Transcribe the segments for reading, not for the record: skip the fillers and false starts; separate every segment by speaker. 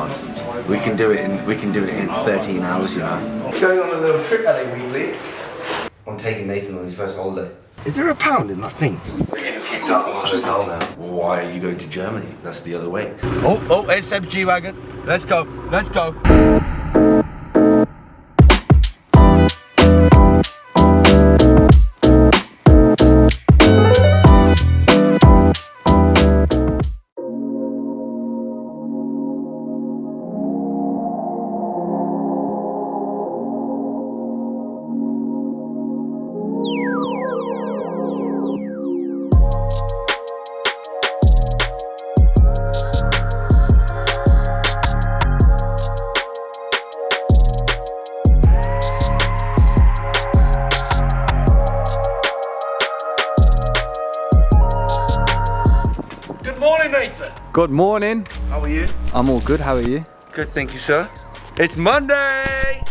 Speaker 1: can't. We can do it in 13 hours, you know. Going on a little trip at it weekly. I'm taking Nathan on his first holiday. Is there a pound in that thing? We're getting kicked out of the hotel now. Why are you going to Germany? That's the other way. Oh, Mercedes G Wagon. Let's go. Let's go.
Speaker 2: Good morning.
Speaker 1: How are you?
Speaker 2: I'm all good, how are you?
Speaker 1: Good, thank you, sir. It's Monday!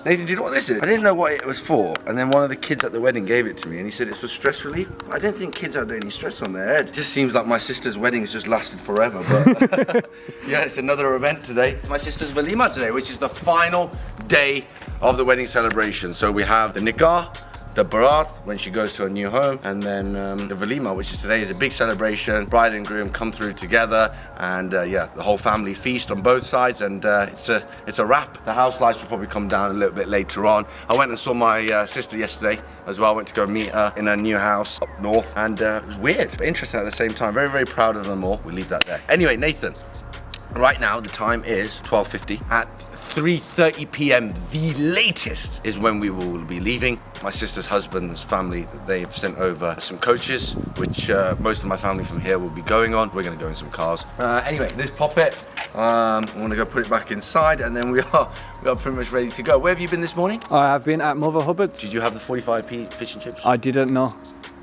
Speaker 1: Nathan, do you know what this is? I didn't know what it was for, and then one of the kids at the wedding gave it to me, and he said it's for stress relief. I didn't think kids had any stress on their head. It just seems like my sister's wedding's just lasted forever, but yeah, it's another event today. My sister's Walima today, which is the final day of the wedding celebration. So we have the nikah, the Barath when she goes to her new home, and then the Walima, which is today, is a big celebration. Bride and groom come through together, and yeah, the whole family feast on both sides, and it's a wrap. The house lights will probably come down a little bit later on. I went and saw my sister yesterday as well. I went to go meet her in her new house up north, and it was weird but interesting at the same time. Very, very proud of them all. We leave that there. Anyway, Nathan, right now the time is 12:50. At 3:30 p.m. the latest is when we will be leaving. My sister's husband's family, they've sent over some coaches, which most of my family from here will be going on. We're going to go in some cars. Anyway, this poppet, I'm going to go put it back inside, and then we are pretty much ready to go. Where have you been this morning?
Speaker 2: I have been at Mother Hubbard's.
Speaker 1: Did you have the 45p fish and chips?
Speaker 2: I didn't know.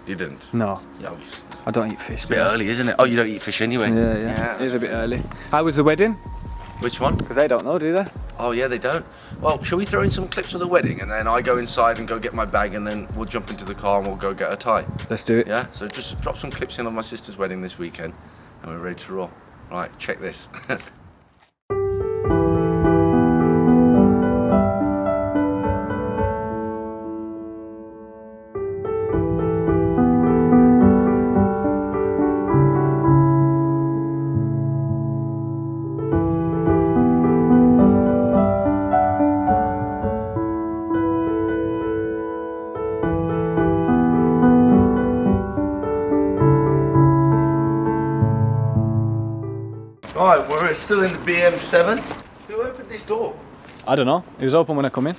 Speaker 1: You didn't?
Speaker 2: No.
Speaker 1: Yeah, obviously.
Speaker 2: I don't eat fish.
Speaker 1: It's a bit early, isn't it? Oh, you don't eat fish anyway?
Speaker 2: Yeah. It is a bit early. How was the wedding?
Speaker 1: Which one?
Speaker 2: Because they don't know, do they?
Speaker 1: Oh yeah, they don't. Well, shall we throw in some clips of the wedding, and then I go inside and go get my bag, and then we'll jump into the car and we'll go get a tie?
Speaker 2: Let's do it.
Speaker 1: Yeah, so just drop some clips in of my sister's wedding this weekend, and we're ready to roll. Right, check this. Right, we're still in the BM7. Who opened this door?
Speaker 2: I don't know. It was open when I come in.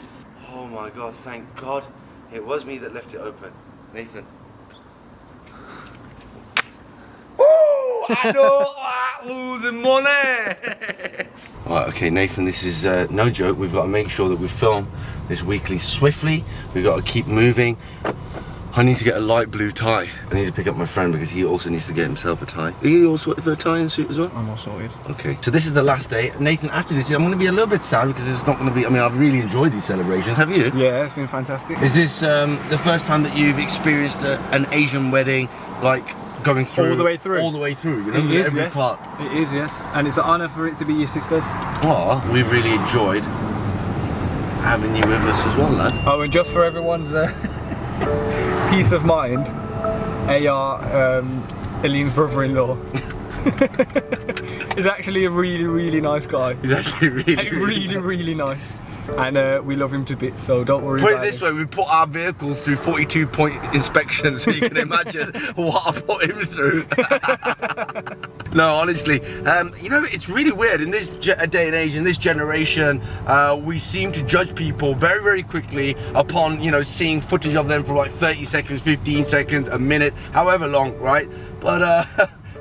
Speaker 1: Oh my God, thank God. It was me that left it open. Nathan. Woo! I know! Losing money! Right, okay, Nathan, this is no joke. We've got to make sure that we film this weekly swiftly. We've got to keep moving. I need to get a light blue tie. I need to pick up my friend because he also needs to get himself a tie. Are you all sorted for a tie and suit as well?
Speaker 2: I'm all sorted.
Speaker 1: Okay, so this is the last day. Nathan, after this, I'm going to be a little bit sad because it's not going to be, I mean, I've really enjoyed these celebrations. Have you?
Speaker 2: Yeah, it's been fantastic.
Speaker 1: Is this the first time that you've experienced an Asian wedding, like going through?
Speaker 2: All the way through?
Speaker 1: All the way through, you know,
Speaker 2: It is,
Speaker 1: every
Speaker 2: yes.
Speaker 1: part.
Speaker 2: It is, yes. And it's an honour for it to be your sister's.
Speaker 1: Oh, we've really enjoyed having you with us as well, lad.
Speaker 2: Oh, and just for everyone's peace of mind, AR, Aleem's brother-in-law, is actually a really, really nice guy.
Speaker 1: He's actually
Speaker 2: really nice. And we love him to bits, so don't worry
Speaker 1: Put
Speaker 2: about
Speaker 1: it this way, we put our vehicles through 42-point inspections, so you can imagine what I put him through. No, honestly, you know, it's really weird. In this day and age, in this generation, we seem to judge people very, very quickly upon, you know, seeing footage of them for like 30 seconds, 15 seconds, a minute, however long, right? But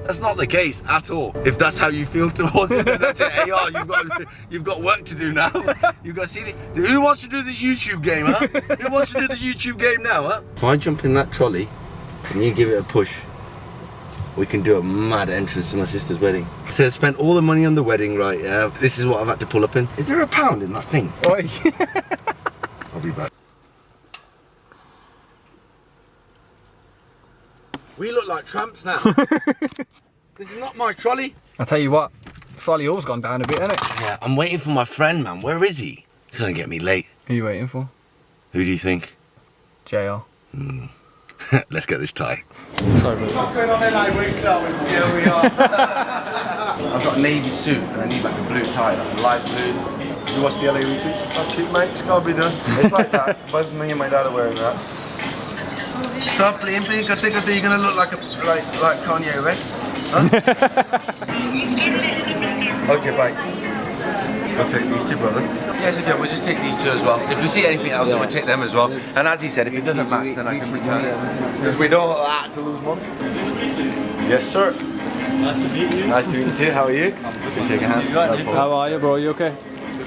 Speaker 1: that's not the case at all. If that's how you feel towards it, then that's it. AR, you've got work to do now. You've got to see who wants to do this YouTube game, huh? Who wants to do the YouTube game now, huh? If I jump in that trolley and you give it a push, we can do a mad entrance to my sister's wedding. So I spent all the money on the wedding, right? Yeah. This is what I've had to pull up in. Is there a pound in that thing?
Speaker 2: Oi.
Speaker 1: I'll be back. We look like tramps now. This is not my trolley.
Speaker 2: I'll tell you what, Solihull's gone down a bit, hasn't it?
Speaker 1: Yeah, I'm waiting for my friend, man. Where is he? He's gonna get me late.
Speaker 2: Who are you waiting for?
Speaker 1: Who do you think?
Speaker 2: JR.
Speaker 1: Let's get this tie.
Speaker 2: Sorry, bro.
Speaker 1: What's going on in Yeah, we are. I've got a navy suit and I need like a blue tie, like a light blue. You watch the LA Weekly? That's it, mate. It's gotta be done. It's like that. Both me and my dad are wearing that. Stop playing, good thing you're gonna look like Kanye West. Huh? Okay, bye. I'll take these two, brother. Yes, okay, we'll just take these two as well. If we see anything else, then we'll take them as well. And as he said, if it doesn't match, then I can return it. Because we don't want to lose one. Yes, sir.
Speaker 3: Nice to meet you.
Speaker 1: Nice to meet you too. How are you? Can shake a hand.
Speaker 2: How are you, bro? You okay?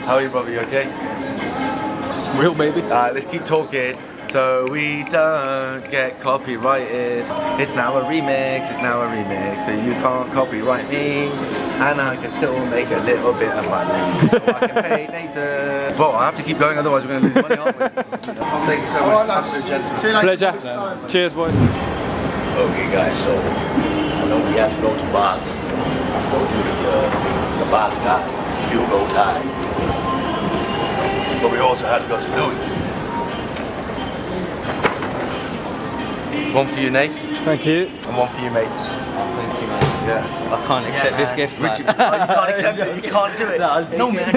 Speaker 1: How are you, brother? You okay?
Speaker 2: It's real, baby.
Speaker 1: Alright, let's keep talking. So we don't get copyrighted. It's now a remix, so you can't copyright me. And I can still make a little bit of money. So I can pay Nathan. But I have to keep going, otherwise we're going to lose money, aren't we? Thank you so much. Absolute gentleman.
Speaker 2: Pleasure. Cheers, boys.
Speaker 4: Okay, guys, so I know we had to go to Boss. Go do the Boss tie, Hugo tie. But we also had to go to Louis.
Speaker 1: One for you, Nate.
Speaker 2: Thank you.
Speaker 1: And one for you, mate.
Speaker 3: Thank you, man.
Speaker 1: Yeah.
Speaker 3: I can't accept this gift, man.
Speaker 1: Richard, oh, you can't accept it. You can't do it. No, man.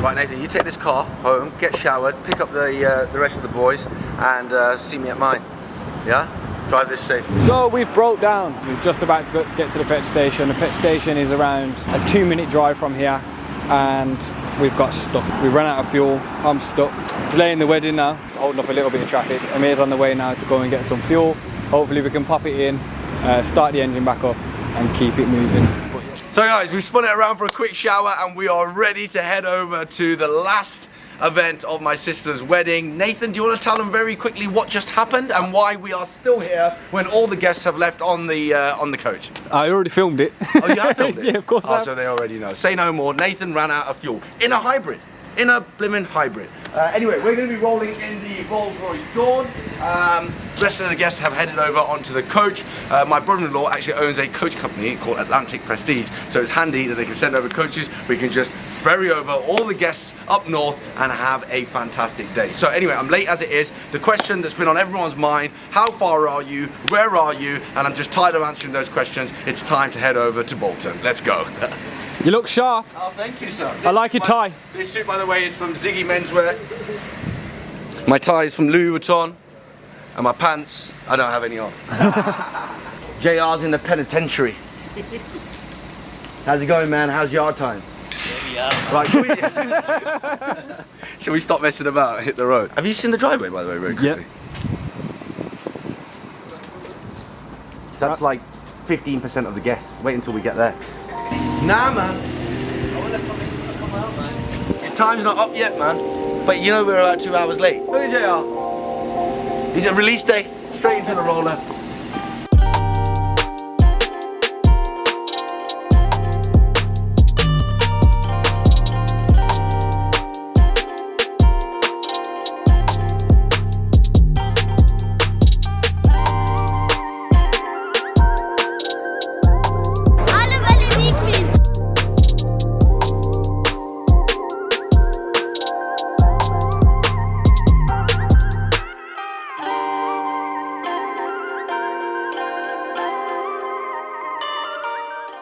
Speaker 1: Right, Nathan, you take this car home, get showered, pick up the rest of the boys, and see me at mine. Yeah? Drive this safe.
Speaker 2: So we've broke down. We're just about to get to the pet station. The pet station is around a 2-minute drive from here, and we've got stuck. We ran out of fuel. I'm stuck. Delaying the wedding now. Holding up a little bit of traffic. Amir's on the way now to go and get some fuel. Hopefully we can pop it in, start the engine back up, and keep it moving.
Speaker 1: So guys, we spun it around for a quick shower and we are ready to head over to the last event of my sister's wedding. Nathan, do you want to tell them very quickly what just happened and why we are still here when all the guests have left on the coach?
Speaker 2: I already filmed it.
Speaker 1: Oh, you have filmed it?
Speaker 2: Yeah, of course I have.
Speaker 1: So they already know. Say no more. Nathan ran out of fuel in a hybrid. In a blimmin' hybrid. Anyway, we're going to be rolling in the Rolls-Royce Dawn. The rest of the guests have headed over onto the coach. My brother-in-law actually owns a coach company called Atlantic Prestige, so it's handy that they can send over coaches. We can just ferry over all the guests up north and have a fantastic day. So anyway, I'm late as it is. The question that's been on everyone's mind, how far are you? Where are you? And I'm just tired of answering those questions. It's time to head over to Bolton. Let's go.
Speaker 2: You look sharp.
Speaker 1: Oh, thank you, sir.
Speaker 2: I like your tie.
Speaker 1: This suit, by the way, is from Ziggy Menswear. My tie is from Louis Vuitton. And my pants, I don't have any on. JR's in the penitentiary. How's it going, man? How's your time?
Speaker 3: Yeah.
Speaker 1: Right, shall we stop messing about and hit the road? Have you seen the driveway, by the way, very quickly?
Speaker 2: Yep.
Speaker 1: That's like 15% of the guests. Wait until we get there. Nah, man.
Speaker 3: I want to come out, man.
Speaker 1: Your time's not up yet, man. But you know we're about 2 hours late. Look at JR. He's at release day. Straight into the roller.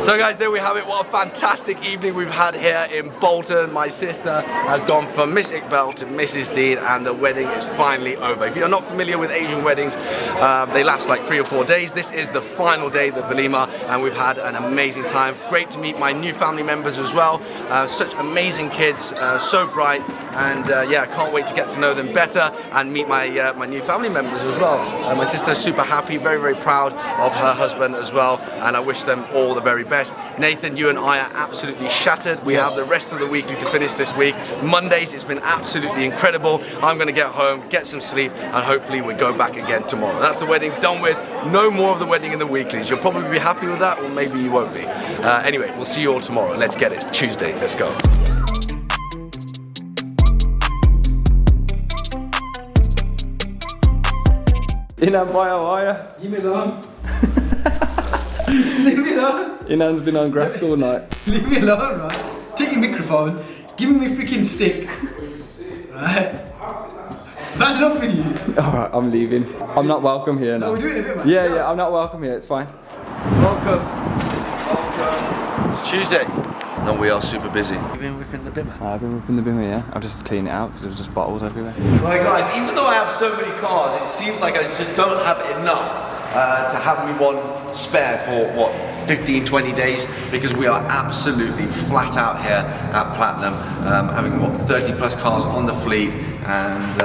Speaker 1: So guys, there we have it. What a fantastic evening we've had here in Bolton. My sister has gone from Miss Iqbal to Mrs. Dean and the wedding is finally over. If you're not familiar with Asian weddings, they last like 3 or 4 days. This is the final day, the Walima, and we've had an amazing time. Great to meet my new family members as well. Such amazing kids, so bright, and yeah, I can't wait to get to know them better and meet my new family members as well. My sister's super happy, very, very proud of her husband as well, and I wish them all the very best. Nathan, you and I are absolutely shattered. We have the rest of the weekly to finish this week. Mondays, it's been absolutely incredible. I'm going to get home, get some sleep, and hopefully we go back again tomorrow. That's the wedding done with. No more of the wedding in the weeklies. You'll probably be happy with that, or maybe you won't be. Anyway, we'll see you all tomorrow. Let's get it. It's Tuesday. Let's go.
Speaker 2: In that bio, are you? Give me the
Speaker 5: Leave me alone.
Speaker 2: Inan's been on graft all night.
Speaker 5: Leave me alone, right? Take your microphone. Give me my freaking stick. Right? That's enough for you.
Speaker 2: Alright, I'm leaving. I'm not welcome here now.
Speaker 5: No, we're doing a bit, man.
Speaker 2: Yeah, I'm not welcome here, it's fine.
Speaker 1: Welcome to Tuesday. And we are super busy. You've been whipping the bimmer.
Speaker 2: I've been whipping the bimmer, yeah. I've just cleaned it out because there was just bottles everywhere.
Speaker 1: Right guys, even though I have so many cars, it seems like I just don't have enough to have me one spare for what, 15, 20 days, because we are absolutely flat out here at Platinum, having what, 30 plus cars on the fleet, and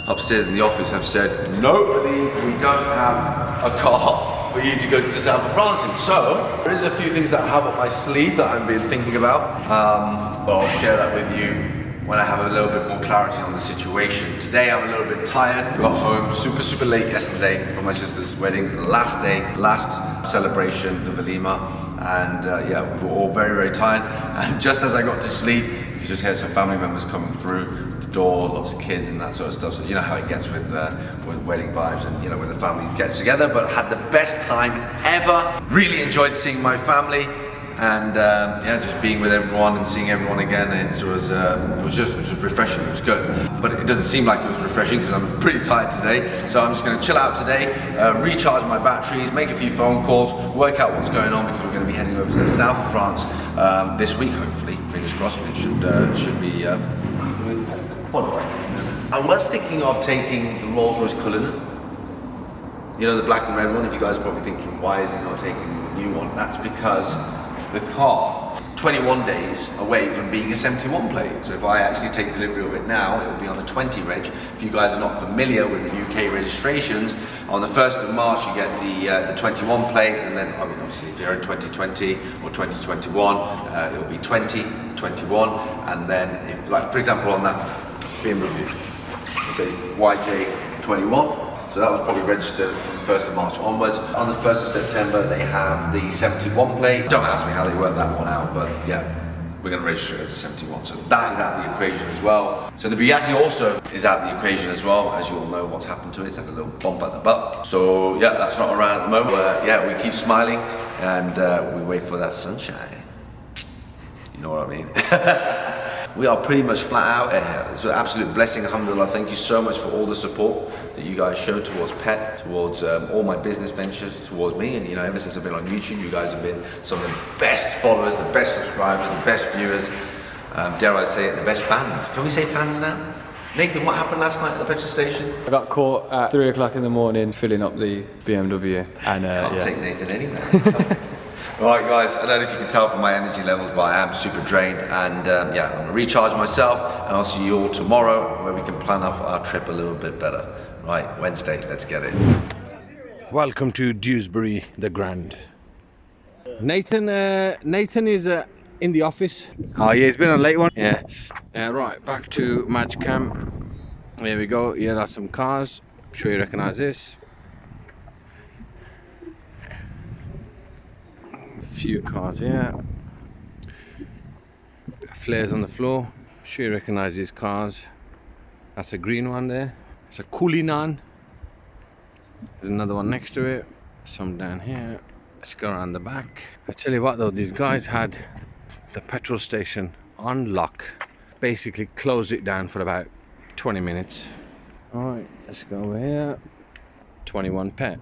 Speaker 1: upstairs in the office have said, no, we don't have a car for you to go to the south of France in. So, there is a few things that I have up my sleeve that I've been thinking about, but I'll share that with you when I have a little bit more clarity on the situation. Today I'm a little bit tired. Got home super late yesterday from my sister's wedding, last day, last celebration, the Valima, and yeah, we were all very tired. And just as I got to sleep, you just hear some family members coming through the door, lots of kids and that sort of stuff. So you know how it gets with wedding vibes, and you know when the family gets together. But had the best time ever. Really enjoyed seeing my family. And yeah, just being with everyone and seeing everyone again, it was just refreshing. It was good, but it doesn't seem like it was refreshing because I'm pretty tired today. So I'm just going to chill out today, recharge my batteries, make a few phone calls, work out what's going on, because we're going to be heading over to the south of France this week, hopefully. Fingers crossed. It should be. I was thinking of taking the Rolls-Royce Cologne. You know, the black and red one. If you guys are probably thinking, why is he not taking the new one? That's because the car, 21 days away from being a 71 plate. So if I actually take delivery of it now, it will be on a 20 reg. If you guys are not familiar with the UK registrations, on the 1st of March you get the 21 plate, and then I mean, obviously if you're in 2020 or 2021, it'll be 20, 21, and then if, like for example on that BMW, it says YJ21. So that was probably registered from the 1st of March onwards. On the 1st of September, they have the 71 plate. Don't ask me how they worked that one out, but yeah, we're going to register it as a 71. So that is out of the equation as well. So the Bugatti also is out of the equation as well. As you all know what's happened to it. It's had a little bump at the butt. So yeah, that's not around at the moment. Yeah, we keep smiling and we wait for that sunshine. You know what I mean? We are pretty much flat out here. It's an absolute blessing, alhamdulillah. Thank you so much for all the support that you guys show towards Pet, towards all my business ventures, towards me. And you know, ever since I've been on YouTube, you guys have been some of the best followers, the best subscribers, the best viewers, dare I say it, the best fans. Can we say fans now? Nathan, what happened last night at the petrol station?
Speaker 2: I got caught at 3 o'clock in the morning filling up the BMW, and
Speaker 1: Can't take Nathan anywhere. Alright guys, I don't know if you can tell from my energy levels, but I am super drained, and yeah, I'm going to recharge myself, and I'll see you all tomorrow where we can plan off our trip a little bit better. Right, Wednesday, let's get it.
Speaker 6: Welcome to Dewsbury the Grand. Nathan is in the office.
Speaker 2: oh yeah, he's been on a late one.
Speaker 6: Yeah. Right, back to Magicam. Here we go. Here are some cars. I'm sure you recognise this. Few cars here, flares on the floor. I'm sure you recognize these cars. That's a green one there. It's a Cullinan. There's another one next to it. Some down here. Let's go around the back. I tell you what though, these guys had the petrol station on lock. Basically closed it down for about 20 minutes. Alright, let's go over here. 21 Pet.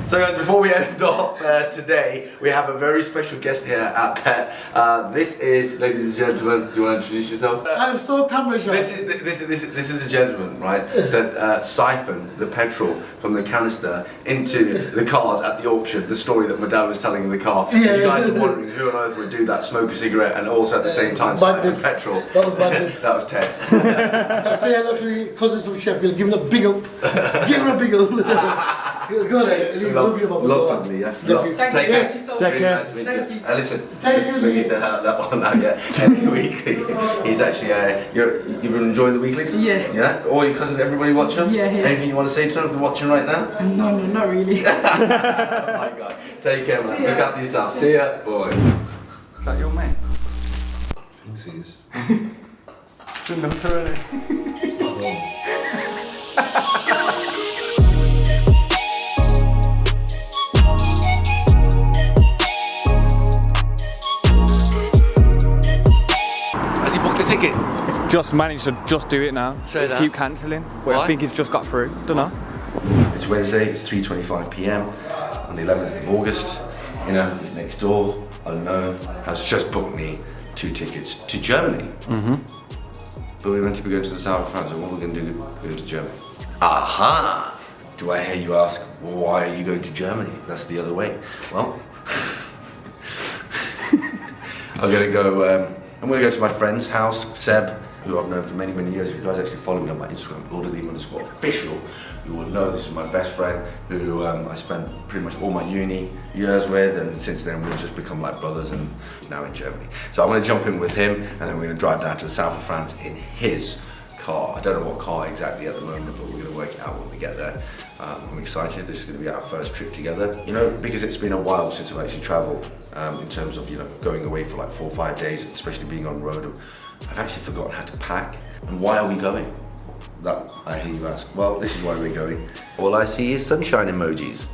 Speaker 1: So guys, before we end off today, we have a very special guest here at Pet. This is, ladies and gentlemen, do you want to introduce yourself?
Speaker 7: I'm so camera shy.
Speaker 1: This is the gentleman, right, that siphoned the petrol from the canister into the cars at the auction. The story that my dad was telling in the car.
Speaker 7: Yeah,
Speaker 1: you guys
Speaker 7: yeah.
Speaker 1: are wondering who on earth would do that, smoke a cigarette and also at the same time siphon
Speaker 7: Badness.
Speaker 1: petrol.
Speaker 7: That was badness.
Speaker 1: That was Ted.
Speaker 7: I say hello to your cousins from Sheffield. Give him a big up. Give him a big up. Go there.
Speaker 1: Love
Speaker 7: love you,
Speaker 1: love family, yes.
Speaker 7: Love you.
Speaker 1: Take
Speaker 5: Thank
Speaker 1: care.
Speaker 5: you so
Speaker 2: Take
Speaker 1: Really
Speaker 2: care.
Speaker 1: nice to meet you.
Speaker 5: Thank you.
Speaker 1: Listen,
Speaker 7: Thank you,
Speaker 1: we
Speaker 7: Lee.
Speaker 1: need that one out, yeah. Every weekly. He's actually, you've been enjoying the weeklies?
Speaker 5: Yeah.
Speaker 1: Yeah? All your cousins, everybody watching?
Speaker 5: Yeah.
Speaker 1: Anything you want to say to them if they're watching right now?
Speaker 5: No, not really.
Speaker 1: Oh my God. Take care, man. Look after yourself. See ya. Boy.
Speaker 2: Is that your mate?
Speaker 1: Thanks, he is. Has he booked a ticket?
Speaker 2: Just managed to just do it now.
Speaker 1: Say that.
Speaker 2: Keep cancelling. But
Speaker 1: Why?
Speaker 2: I think he's just got through. Don't know.
Speaker 1: It's Wednesday, it's 3:25 p.m. on the 11th of August. You know, he's next door, unknown, has just booked me 2 tickets to Germany. But we're meant to be going to the south of France, and what we're going to do, going to Germany. Aha! Do I hear you ask, well, why are you going to Germany? That's the other way. Well, I'm going to go to my friend's house, Seb, who I've known for many, many years. If you guys actually follow me on my Instagram, Aleem_official, you will know this is my best friend who I spent pretty much all my uni years with, and since then we've just become like brothers, and he's now in Germany. So I'm going to jump in with him, and then we're going to drive down to the south of France in his car. I don't know what car exactly at the moment, but we're going to work it out when we get there. I'm excited. This is going to be our first trip together. You know, because it's been a while since I've actually travelled in terms of, you know, going away for like 4 or 5 days, especially being on road. I've actually forgotten how to pack. And why are we going? That I hear you ask. Well, this is why we're going. All I see is sunshine emojis.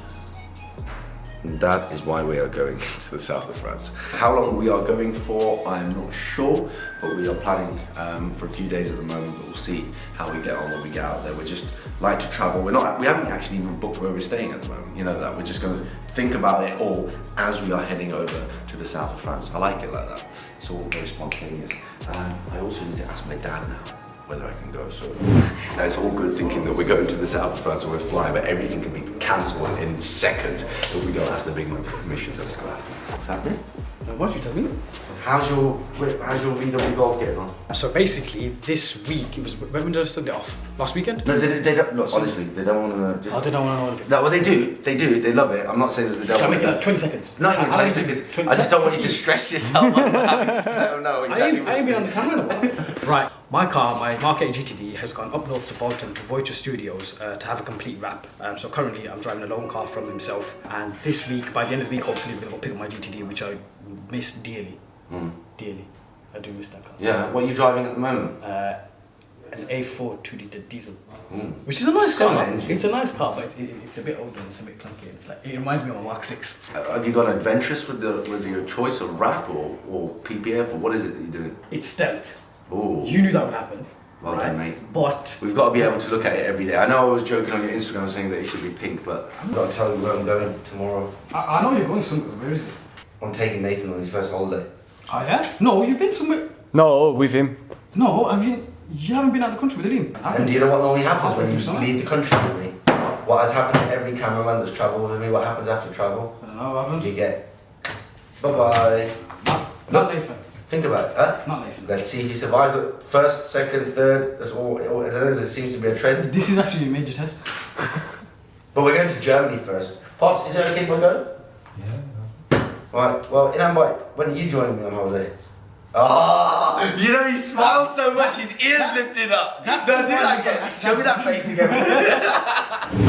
Speaker 1: And that is why we are going to the south of France. How long we are going for, I'm not sure, but we are planning for a few days at the moment, but we'll see how we get on when we get out there. We're just like to travel. We haven't actually even booked where we're staying at the moment. You know that. We're just going to think about it all as we are heading over to the south of France. I like it like that. It's all very spontaneous. I also need to ask my dad now whether I can go. So now it's all good thinking that we're going to the south of France and we're flying, but everything can be cancelled in seconds if we don't ask the big man for permission. So let's go ask him. What's happening?
Speaker 5: What you tell me?
Speaker 1: How's your VW Golf getting on?
Speaker 5: So basically, this week, when did I send it off? Last weekend?
Speaker 1: No, they don't. Look, honestly, they don't want to.
Speaker 5: Oh, they don't want to know.
Speaker 1: No, well, they do. They love it. I'm not saying that they don't.
Speaker 5: Shall I
Speaker 1: want
Speaker 5: make it
Speaker 1: to.
Speaker 5: like 20 seconds?
Speaker 1: Not even 20 seconds. I just don't want you to stress yourself. I'm happy to let them know exactly
Speaker 5: I ain't been on the camera in a while. Right, my car, my Mark 8 GTD, has gone up north to Bolton to Voyager Studios to have a complete wrap. So currently, I'm driving a loan car from himself. And this week, by the end of the week, hopefully, we're going to go pick up my GTD, which I miss dearly. Dearly. I do miss that car.
Speaker 1: Yeah. What are you driving at the moment?
Speaker 5: An A4 2-litre diesel, which is a nice car.
Speaker 1: Engine.
Speaker 5: It's a nice car, but it's a bit older and it's a bit clunky. It's like, it reminds me of a Mark 6.
Speaker 1: Have you gone adventurous with your choice of wrap or PPF, or what is it that you're doing?
Speaker 5: It's stealth.
Speaker 1: Oh.
Speaker 5: You knew that would happen.
Speaker 1: Well done, mate.
Speaker 5: But
Speaker 1: We've got to be able to look at it every day. I know I was joking on your Instagram saying that it should be pink, but I've got to tell you where I'm going tomorrow.
Speaker 5: I know you're going somewhere. Where is it?
Speaker 1: I'm taking Nathan on his first holiday.
Speaker 5: Oh yeah? No, you've been somewhere.
Speaker 2: No, with him.
Speaker 5: No, you haven't been out of the country with him.
Speaker 1: And do you know what normally happens when
Speaker 5: Halfway through
Speaker 1: you leave the country with me? What has happened to every cameraman that's travelled with me? What happens after travel?
Speaker 5: I don't know what happened.
Speaker 1: You get bye-bye.
Speaker 5: Not Nathan.
Speaker 1: Think about it, huh?
Speaker 5: Not Nathan.
Speaker 1: Let's see if he survives the first, second, third. That's all. I don't know, there seems to be a trend.
Speaker 5: This is actually a major test.
Speaker 1: But we're going to Germany first. Pops, is it okay if I go? Yeah. Right, well, when are you joining me on holiday? Ah, you know he smiled so much, his ears lifted up. No, do that again. Show me that face again.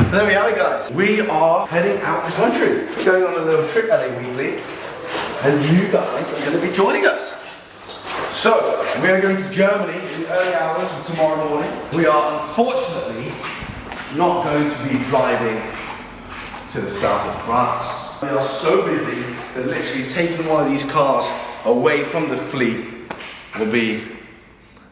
Speaker 1: There we have it, guys. We are heading out the country. We're going on a little trip LA Weekly, and you guys are going to be joining us. So, we are going to Germany in the early hours of tomorrow morning. We are unfortunately not going to be driving to the south of France. We are so busy that literally taking one of these cars away from the fleet will be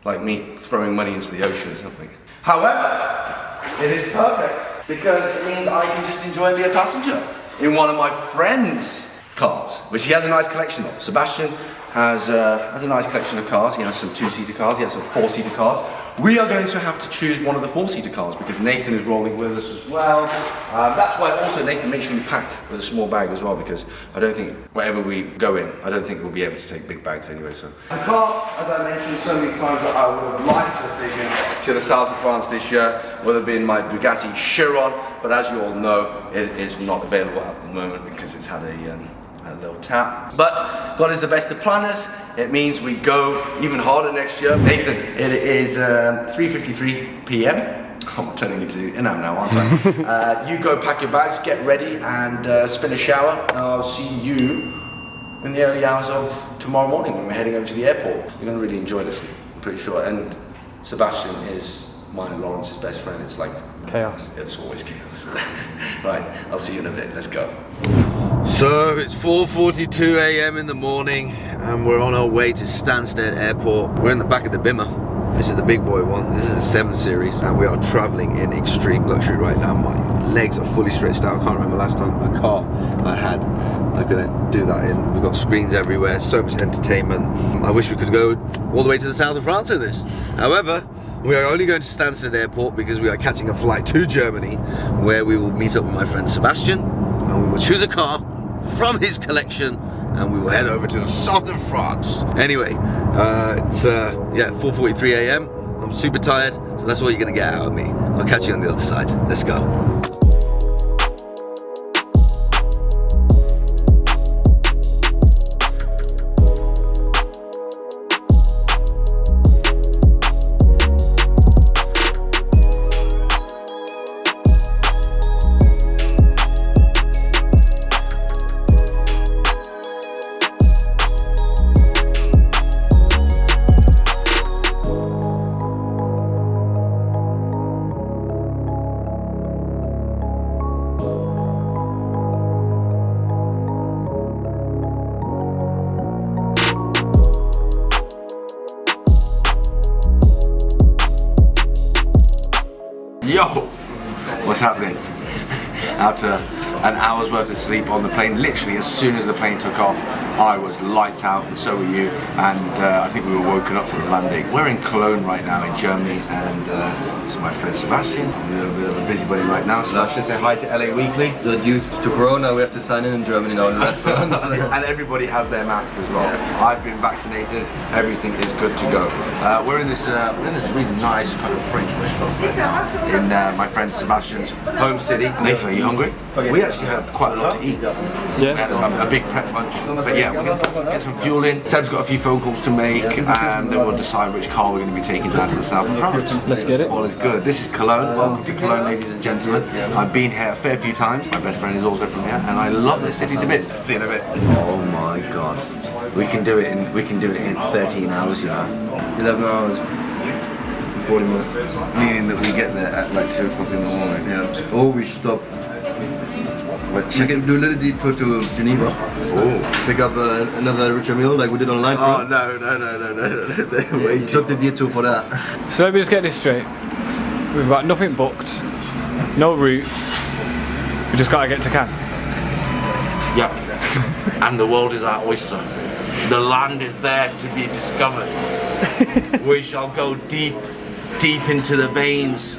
Speaker 1: like me throwing money into the ocean or something. However, it is perfect because it means I can just enjoy and be a passenger in one of my friend's cars, which he has a nice collection of. Sebastian has a nice collection of cars. He has some 2-seater cars, he has some 4-seater cars. we are going to have to choose one of the 4-seater cars because Nathan is rolling with us as well. That's why also Nathan, make sure you pack with a small bag as well because I don't think wherever we go in, I don't think we'll be able to take big bags anyway. So the car, as I mentioned so many times, that I would have liked to have taken to the south of France this year would have been my Bugatti Chiron, but as you all know, it is not available at the moment because it's had a little tap. But God is the best of planners. It means we go even harder next year. Nathan, it is 3:53 p.m. I'm turning into Inam now, aren't I? You go pack your bags, get ready, and spin a shower. And I'll see you in the early hours of tomorrow morning when we're heading over to the airport. You're going to really enjoy this, I'm pretty sure. And Sebastian is mine and Lawrence's best friend. It's like
Speaker 2: Chaos.
Speaker 1: It's always chaos. Right, I'll see you in a bit. Let's go. So it's 4:42 a.m. in the morning and we're on our way to Stansted Airport. We're in the back of the Bimmer. This is the big boy one. This is a 7 Series and we are traveling in extreme luxury right now. My legs are fully stretched out. I can't remember last time a car I had I couldn't do that in. We've got screens everywhere, so much entertainment. I wish we could go all the way to the south of France in this. However, we are only going to Stansted Airport because we are catching a flight to Germany where we will meet up with my friend Sebastian and we will choose a car from his collection and we will head over to the south of France. Anyway, it's 4:43 a.m. I'm super tired, so that's all you're gonna get out of me. I'll catch you on the other side. Let's go. Yo, what's happening? After an hour's worth of sleep on the plane, literally as soon as the plane took off, I was lights out and so were you, and I think we were woken up for the landing. We're in Cologne right now in Germany and this is my friend Sebastian. He's a little bit of a busybody right now. Sebastian, say hi to LA Weekly.
Speaker 3: So due to Corona, we have to sign in Germany now in the restaurants.
Speaker 1: And everybody has their mask as well. Yeah. I've been vaccinated, everything is good to go. We're in this really nice kind of French restaurant right now in my friend Sebastian's home city. Nathan, are you hungry? We actually had quite a lot to eat.
Speaker 2: Yeah.
Speaker 1: We had a big prep lunch. But yeah, we're going to get some fuel in. Seb's got a few phone calls to make and then we'll decide which car we're going to be taking down to the south of France.
Speaker 2: Let's get it.
Speaker 1: All is good. This is Cologne. Welcome to Cologne, ladies and gentlemen. I've been here a fair few times. My best friend is also from here and I love this city to bits. See you in a bit. Oh my god. We can do it in 13 hours, you know.
Speaker 3: 11 hours. 40 minutes.
Speaker 1: Meaning that we get there at like 2 o'clock in the morning.
Speaker 3: Yeah. Or we stop. We can do a little detour to Geneva.
Speaker 1: Oh.
Speaker 3: Pick up another richer meal like we did on Line.
Speaker 1: Oh no.
Speaker 3: We took the detour for that.
Speaker 2: So let me just get this straight. We've got nothing booked, no route. We just gotta get to Cannes.
Speaker 1: Yeah. And the world is our oyster. The land is there to be discovered. We shall go deep into the veins,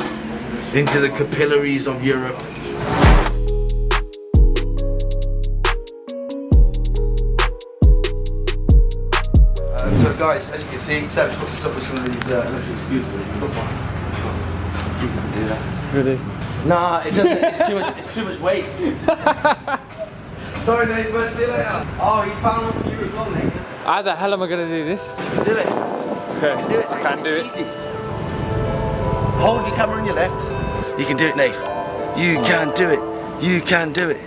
Speaker 1: into the capillaries of Europe. So guys, as you can see, Seb's hooked us up with some of these electric scooters.
Speaker 2: Really?
Speaker 1: Nah, it doesn't. It's too much weight. Sorry, Nathan. See you later. Oh, he's found one for you as well, Nathan.
Speaker 2: How the hell am I gonna do this?
Speaker 1: Do it.
Speaker 2: Okay,
Speaker 1: Do it.
Speaker 2: I can't do it.
Speaker 1: Easy. Hold your camera in your left. You can do it, Nathan. You can do it. You can do it.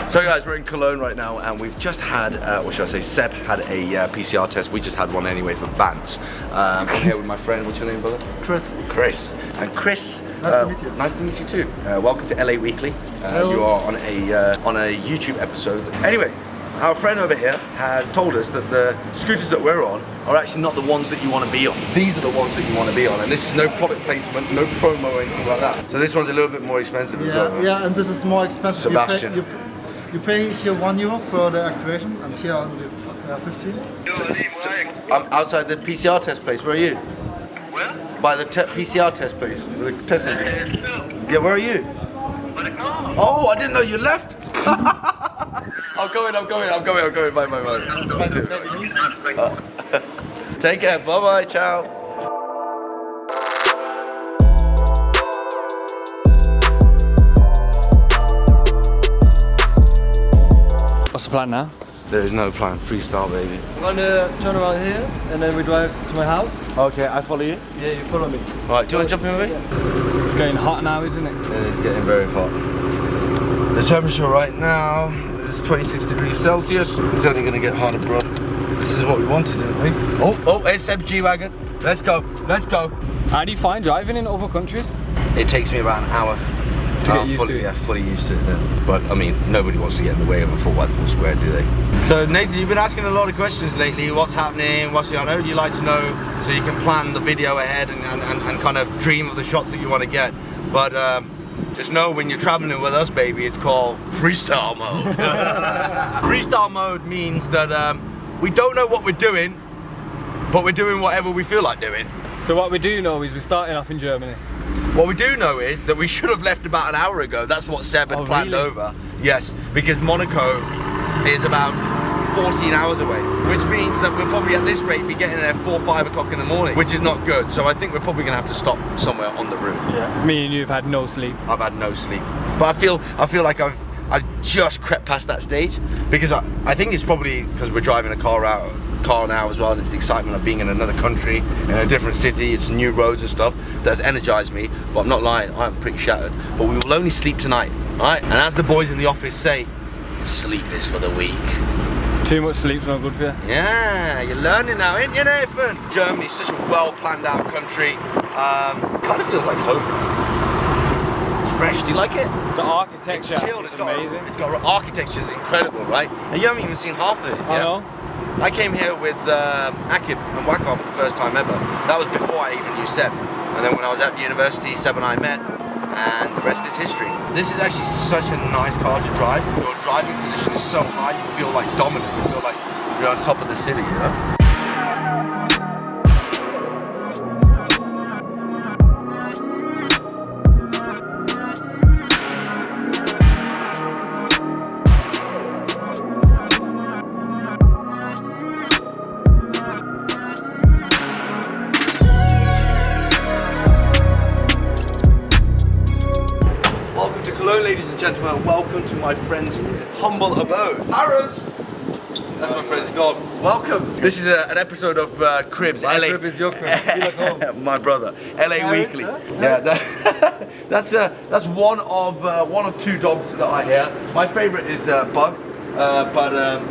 Speaker 1: So guys, we're in Cologne right now and we've just had, what should I say, Seb had a PCR test. We just had one anyway for Vance. I'm here with my friend, what's your name, brother?
Speaker 7: Chris.
Speaker 1: Chris. And Chris,
Speaker 7: Nice to meet you.
Speaker 1: Nice to meet you too. Welcome to LA Weekly. You are on a YouTube episode. Anyway, our friend over here has told us that the scooters that we're on are actually not the ones that you want to be on. These are the ones that you want to be on, and this is no product placement, no promo or anything like that. So this one's a little bit more expensive as well.
Speaker 7: Yeah, and this is more expensive.
Speaker 1: Sebastian.
Speaker 7: You pay here €1 for the activation and here only 15.
Speaker 1: I'm outside the PCR test place. Where are you?
Speaker 8: Where?
Speaker 1: By the PCR test place. The test center. Yeah, where are you?
Speaker 8: By the car.
Speaker 1: Oh, I didn't know you left. I'm going. Bye. Take care. Bye. Ciao.
Speaker 2: What's the plan now?
Speaker 1: There is no plan. Freestyle, baby.
Speaker 9: I'm gonna turn around here and then we drive to my house.
Speaker 1: Okay, I follow you.
Speaker 9: Yeah, you follow me.
Speaker 1: Right, do you want to jump in with me?
Speaker 2: It's getting hot now, isn't it?
Speaker 1: It is getting very hot. The temperature right now is 26 degrees Celsius. It's only going to get hotter, bro. This is what we wanted, didn't we? Oh, Mercedes G Wagon. Let's go.
Speaker 2: How do you find driving in other countries?
Speaker 1: It takes me about an hour.
Speaker 2: Get used to it.
Speaker 1: Yeah, fully used to it then. But I mean, nobody wants to get in the way of a 4x4 square, do they? So Nathan, you've been asking a lot of questions lately. What's happening? I know you like to know so you can plan the video ahead and kind of dream of the shots that you want to get. But just know when you're traveling with us, baby, it's called freestyle mode. Freestyle mode means that we don't know what we're doing, but we're doing whatever we feel like doing.
Speaker 2: So what we do know is we're starting off in Germany.
Speaker 1: What we do know is that we should have left about an hour ago. That's what Seb had planned
Speaker 2: really?
Speaker 1: over. Yes, because Monaco is about 14 hours away, which means that we'll probably at this rate be getting there 4 or 5 o'clock in the morning, which is not good. So I think we're probably gonna have to stop somewhere on the route.
Speaker 2: Yeah. Me and you've had no sleep.
Speaker 1: I've had no sleep, but I feel like I've just crept past that stage because I think it's probably because we're driving a car now as well, and it's the excitement of being in another country, in a different city, it's new roads and stuff that's energized me. But I'm not lying, I'm pretty shattered. But we will only sleep tonight, alright? And as the boys in the office say, sleep is for the weak.
Speaker 2: Too much sleep's not good for you.
Speaker 1: Yeah, you're learning now, ain't you, Nathan? Germany's such a well planned out country. Kind of feels like home. It's fresh, do you like it?
Speaker 2: The architecture
Speaker 1: It's chilled,
Speaker 2: is
Speaker 1: it's got
Speaker 2: amazing.
Speaker 1: architecture's incredible, right? And you haven't even seen half of it.
Speaker 2: I know.
Speaker 1: I came here with Akib and Wakar for the first time ever. That was before I even knew Seb. And then when I was at university, Seb and I met, and the rest is history. This is actually such a nice car to drive. Your driving position is so high, you feel like dominant. You feel like you're on top of the city, you know? Hello ladies and gentlemen, welcome to my friend's humble abode. Harrods! That's my friend's dog. Welcome! This is an episode of Cribs,
Speaker 9: My
Speaker 1: LA.
Speaker 9: crib is your crib. Feel like home.
Speaker 1: My brother, LA Weekly. Yeah, that's one of 2 dogs that I hear. My favourite is Bug, but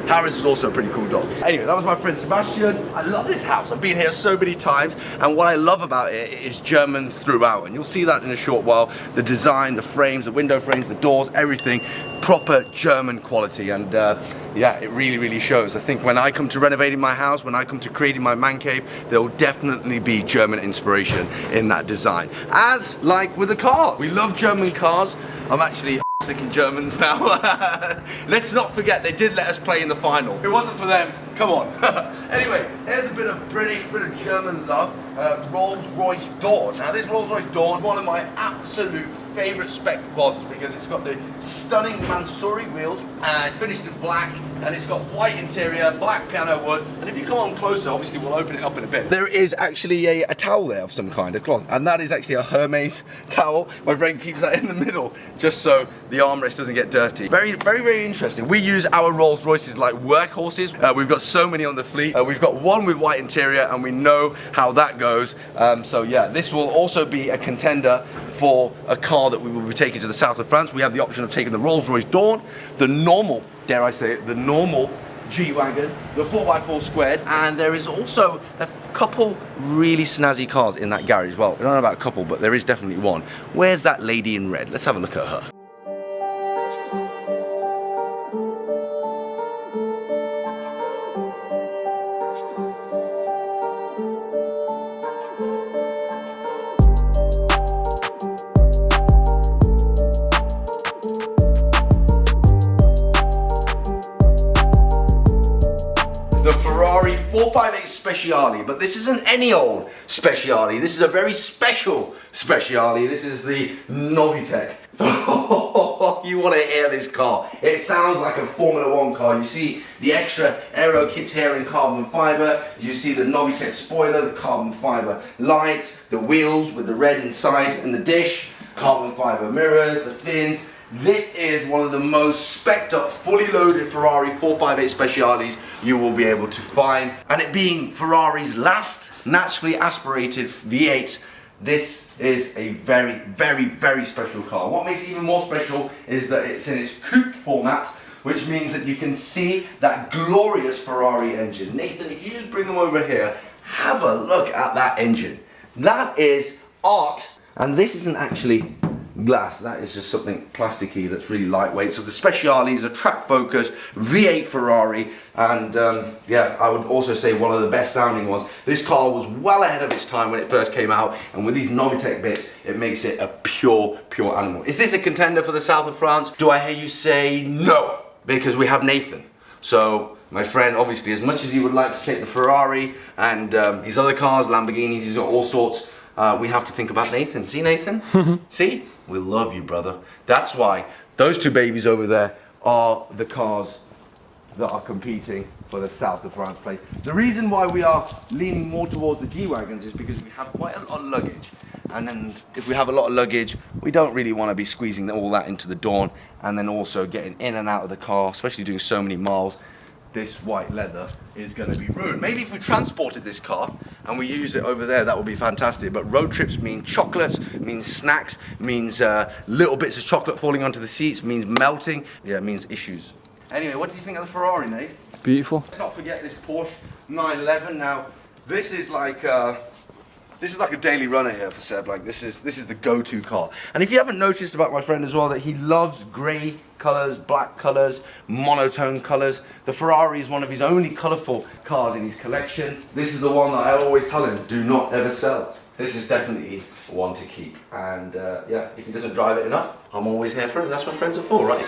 Speaker 1: Harris is also a pretty cool dog. Anyway, that was my friend Sebastian. I love this house. I've been here so many times, and what I love about it is German throughout, and you'll see that in a short while. The design, the frames, the window frames, the doors, everything, proper German quality, and yeah, it really, really shows. I think when I come to renovating my house, when I come to creating my man cave, there will definitely be German inspiration in that design. As like with the car, we love German cars. I'm actually sick in Germans now. Let's not forget they did let us play in the final. If it wasn't for them, come on. Anyway, here's a bit of British, bit of German love. Rolls-Royce Dawn. Now this Rolls-Royce Dawn, one of my absolute favourite spec ones because it's got the stunning Mansouri wheels. It's finished in black and it's got white interior, black piano wood. And if you come on closer, obviously we'll open it up in a bit. There is actually a towel there of some kind, a cloth, and that is actually a Hermes towel. My friend keeps that in the middle just so the armrest doesn't get dirty. Very, very, very interesting. We use our Rolls Royces like workhorses. We've got so many on the fleet. We've got one with white interior and we know how that goes. So yeah, this will also be a contender for a car that we will be taking to the south of France. We have the option of taking the Rolls-Royce Dawn, the normal, dare I say it, the normal G-Wagon, the 4x4 squared, and there is also a couple really snazzy cars in that garage. Well, I don't know about a couple, but there is definitely one. Where's that lady in red? Let's have a look at her. 458 Speciale, but this isn't any old Speciale. This is a very special Speciale. This is the Novitec. You want to hear this car. It sounds like a Formula 1 car. You see the extra aero kits here in carbon fiber. You see the Novitec spoiler, the carbon fiber lights, the wheels with the red inside and the dish, carbon fiber mirrors, the fins. This is one of the most spec'd up, fully loaded Ferrari 458 Speciales you will be able to find. And it being Ferrari's last naturally aspirated V8, this is a very, very, very special car. What makes it even more special is that it's in its coupe format, which means that you can see that glorious Ferrari engine. Nathan, if you just bring them over here, have a look at that engine. That is art. And this isn't actually glass, that is just something plasticky that's really lightweight. So the Speciale is a track focused V8 Ferrari, and yeah, I would also say one of the best sounding ones. This car was well ahead of its time when it first came out, and with these Novitec bits it makes it a pure animal. Is this a contender for the south of France? Do I hear you say no? Because we have Nathan. So my friend, obviously, as much as he would like to take the Ferrari and his other cars, Lamborghinis, he's got all sorts, we have to think about Nathan. See, Nathan? See? We love you, brother. That's why those two babies over there are the cars that are competing for the south of France place. The reason why we are leaning more towards the G Wagons is because we have quite a lot of luggage. And then if we have a lot of luggage, we don't really want to be squeezing all that into the Dawn and then also getting in and out of the car, especially doing so many miles. This white leather is going to be ruined. Maybe if we transported this car and we use it over there, that would be fantastic. But road trips mean chocolates, means snacks, means little bits of chocolate falling onto the seats, means melting. Yeah, it means issues. Anyway, what do you think of the Ferrari, Nate?
Speaker 2: Beautiful.
Speaker 1: Let's not forget this Porsche 911. Now, this is like a daily runner here for Seb. Like this is the go-to car. And if you haven't noticed about my friend as well, that he loves grey colours, black colours, monotone colours. The Ferrari is one of his only colourful cars in his collection. This is the one that I always tell him, do not ever sell. This is definitely one to keep. And yeah, if he doesn't drive it enough, I'm always here for him. That's what friends are for, right?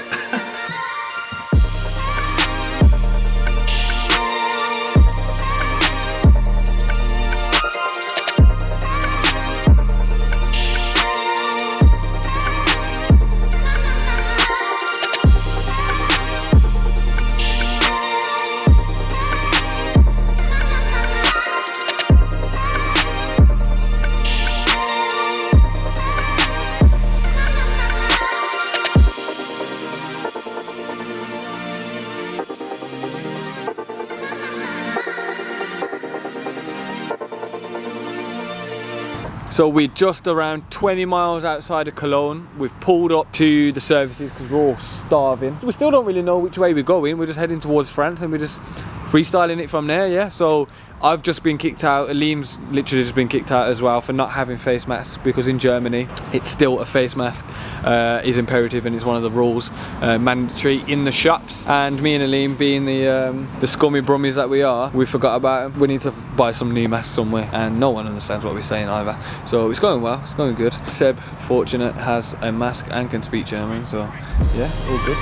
Speaker 2: So we're just around 20 miles outside of Cologne. We've pulled up to the services because we're all starving. We still don't really know which way we're going. We're just heading towards France and we're just freestyling it from there, yeah? So I've just been kicked out. Aleem's literally just been kicked out as well for not having face masks, because in Germany it's still a face mask is imperative and it's one of the rules, mandatory in the shops. And me and Aleem, being the scummy brummies that we are, we forgot about them. We need to buy some new masks somewhere and no one understands what we're saying either. So it's going well, it's going good. Seb, fortunate, has a mask and can speak German, so yeah, all good.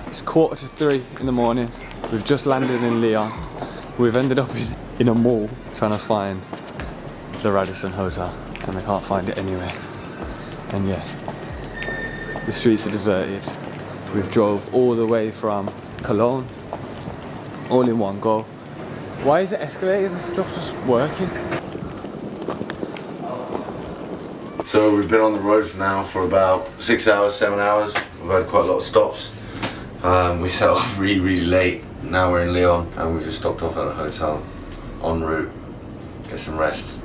Speaker 2: It's 2:45 in the morning. We've just landed in Lyon. We've ended up in a mall trying to find the Radisson Hotel and I can't find it anywhere. And yeah, the streets are deserted. We've drove all the way from Cologne, all in one go. Why is the escalators and stuff just working?
Speaker 1: So we've been on the road now for about 6 hours, 7 hours. We've had quite a lot of stops. We set off really late. Now we're in Lyon and we've just stopped off at a hotel en route, get some rest,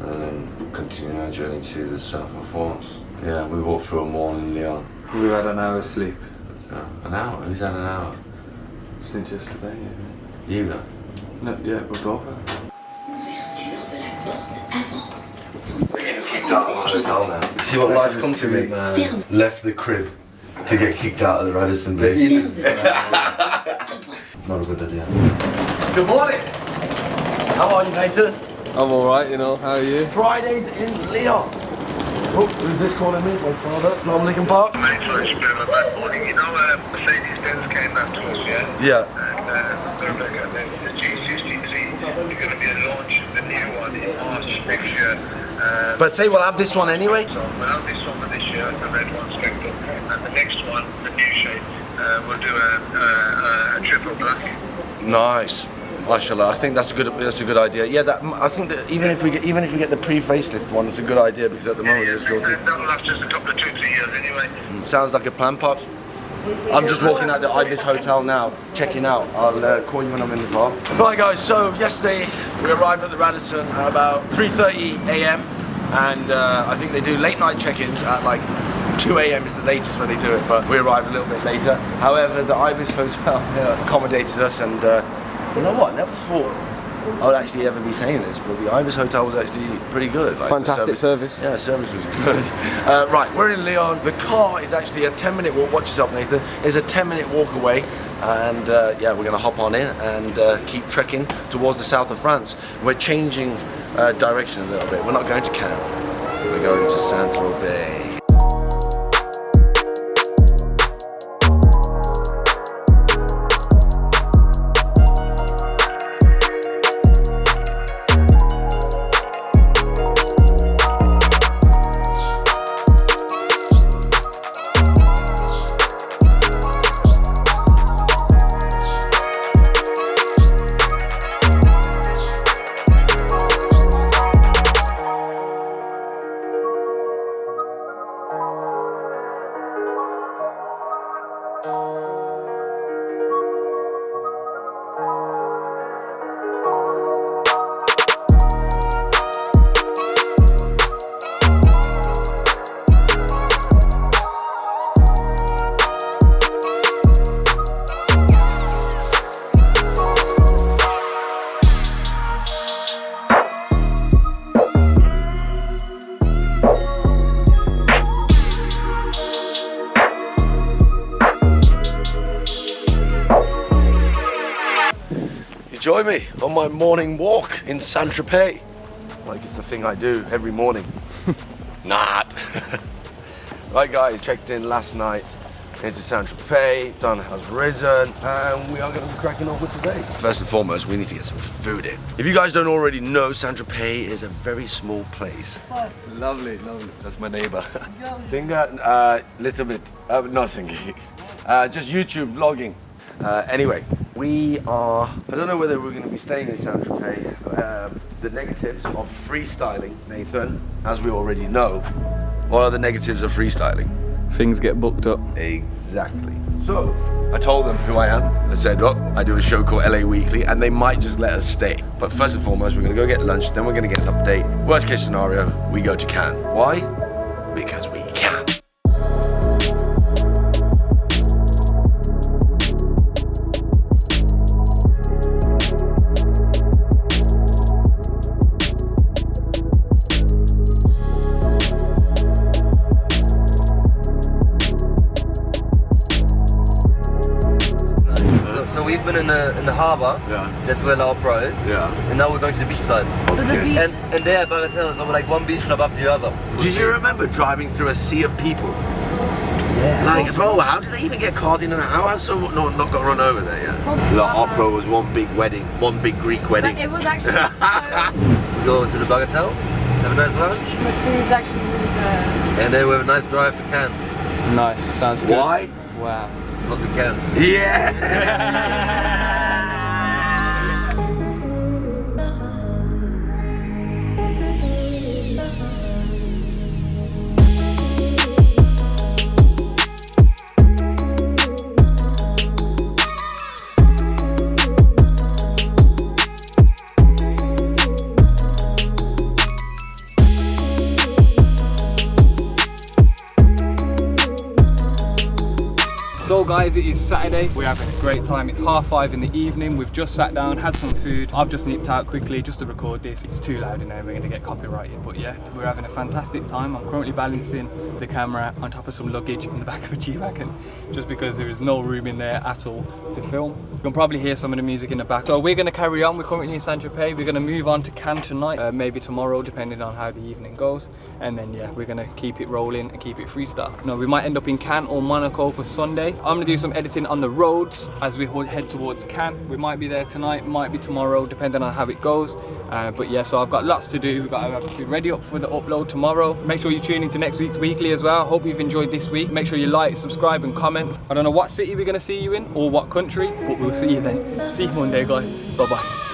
Speaker 1: and then continue our journey to the south of France. Yeah, we walked through a mall in Lyon.
Speaker 2: We've had an hour's sleep.
Speaker 1: An hour? Who's had an hour?
Speaker 2: Since yesterday, yeah.
Speaker 1: You though?
Speaker 2: No, yeah, we're both.
Speaker 1: We're getting kicked out of the hotel now. See what life's come to me? Left the crib to get kicked out of the Radisson base.
Speaker 6: Not a good idea.
Speaker 1: Good morning. How are you, Nathan?
Speaker 9: I'm alright, you know. How are you?
Speaker 1: Fridays in Lyon. Oh, who's this calling me? My father. Long Lincoln Park.
Speaker 8: Mate, so it's a bit of a bad morning. You know, Mercedes Benz came back to us, yeah?
Speaker 1: Yeah.
Speaker 8: And the G63 is going to be a launch, the new one in March next year.
Speaker 1: But say we'll have this one anyway.
Speaker 8: So we'll have this one for this year, the red one Spectre, and the next one, the new shape, we'll do a triple black.
Speaker 1: Nice. Mashallah, I think that's a good idea. Yeah, I think that even if we get the pre-facelift one, it's a good idea because at the moment it's short.
Speaker 8: That'll last just a couple of 2-3 years anyway.
Speaker 1: Sounds like a plan, Pops. I'm just walking out the Ibis Hotel now, checking out. I'll call you when I'm in the car. Right guys, so yesterday we arrived at the Radisson at about 3:30 a.m. and I think they do late night check-ins at like 2 a.m. is the latest when they do it, but we arrived a little bit later. However, the Ibis Hotel accommodated us and you know what, never thought I would actually ever be saying this, but the Ibis Hotel was actually pretty good. Like,
Speaker 2: Fantastic service.
Speaker 1: Yeah, the service was good. Right, we're in Lyon. The car is actually a 10-minute walk. Watch yourself, Nathan. It's a 10-minute walk away. And yeah, we're going to hop on in and keep trekking towards the south of France. We're changing direction a little bit. We're not going to Cannes. We're going to Saint-Tropez. Join me on my morning walk in Saint-Tropez. Like it's the thing I do every morning. Not. Right guys, checked in last night into Saint-Tropez. Sun has risen and we are going to be cracking on with today. First and foremost, we need to get some food in. If you guys don't already know, Saint-Tropez is a very small place.
Speaker 3: Lovely, lovely. That's my neighbor.
Speaker 1: Singer, little bit, not singing, just YouTube vlogging. Anyway, we are, I don't know whether we're going to be staying in Saint-Tropez. The negatives of freestyling, Nathan, as we already know. What are the negatives of freestyling?
Speaker 2: Things get booked up.
Speaker 1: Exactly. So, I told them who I am. I said, look, I do a show called LA Weekly, and they might just let us stay. But first and foremost, we're going to go get lunch, then we're going to get an update. Worst case scenario, we go to Cannes. Why? Because we can.
Speaker 9: So we've been in the harbour.
Speaker 3: Yeah.
Speaker 9: That's where La Opera is.
Speaker 3: Yeah.
Speaker 9: And now we're going to the beach side.
Speaker 3: Okay.
Speaker 9: And there, Bagatelle is over like one beach above the other.
Speaker 1: Did you remember driving through a sea of people? Yeah. Like, bro, how did they even get cars in and out? How has someone not got run over there yet? La Opera was one big wedding, one big Greek wedding.
Speaker 10: But it was actually so...
Speaker 9: We go to the Bagatelle, have a nice lunch.
Speaker 10: The food's actually really good.
Speaker 9: And then we have a nice drive to Cannes.
Speaker 2: Nice, sounds good.
Speaker 1: Why?
Speaker 2: Wow.
Speaker 9: Because we can.
Speaker 1: Yeah!
Speaker 2: So guys, it is Saturday. We're having a great time. It's 5:30 in the evening. We've just sat down, had some food. I've just nipped out quickly just to record this. It's too loud in there, we're gonna get copyrighted. But yeah, we're having a fantastic time. I'm currently balancing the camera on top of some luggage in the back of a G Wagon, just because there is no room in there at all to film. You can probably hear some of the music in the back. So we're gonna carry on. We're currently in Saint-Tropez. We're gonna move on to Cannes tonight, maybe tomorrow, depending on how the evening goes. And then yeah, we're gonna keep it rolling and keep it freestyle. No, we might end up in Cannes or Monaco for Sunday. I'm gonna do some editing on the roads as we head towards Cannes. We might be there tonight, might be tomorrow, depending on how it goes. But yeah, so I've got lots to do. We've got to be ready up for the upload tomorrow. Make sure you tune into next week's weekly as well. Hope you've enjoyed this week. Make sure you like, subscribe and comment. I don't know what city we're gonna see you in or what country, but we'll see you then. See you Monday, guys. Bye bye.